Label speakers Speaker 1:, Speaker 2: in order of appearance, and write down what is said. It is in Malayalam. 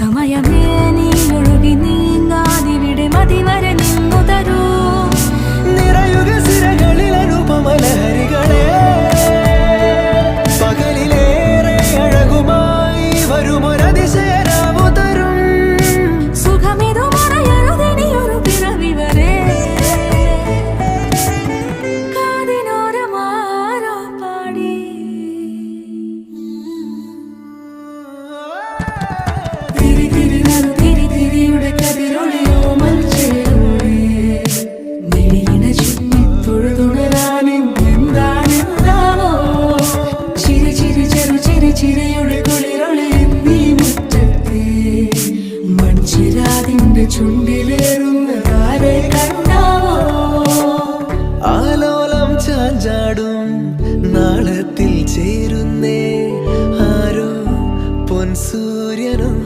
Speaker 1: സമയമേ നീ ഒഴുകി നീങ്ങാതിവിടെ മതിവരെ നിന്നു തരൂ.
Speaker 2: നിറയുക സിരകളിൽ അനുപമലഹരികളെ, പകലിലേറെ അഴകുമായി വരുമൊരതിശയരാവു തരും.
Speaker 1: സുഖമിതു മറയരുതിനിയൊരു പിറവി വരെ. കാതിനോരമാരോ പാടി തിരി തിരി നറു തിരി തിരിയുടെ കതിരൊളിയോ മൽച്ചേരോടെ മിഴിയിണ ചുറ്റി തൊഴുതുണരാനും എന്താണെന്താവോ. ചിരി ചിരി ചെറു ചിരി ചിരിയുടെ കുളിരൊളി നീ മുറ്റത്തെ മൺചിരാതിന്റെ ചുണ്ടിലേറുന്നതാരെ കണ്ടാവോ.
Speaker 2: ആലോലം ചാഞ്ചാടും നാളത്തിൽ ചേരുന്നേ ആരോ പൊൻസൂര്യനും.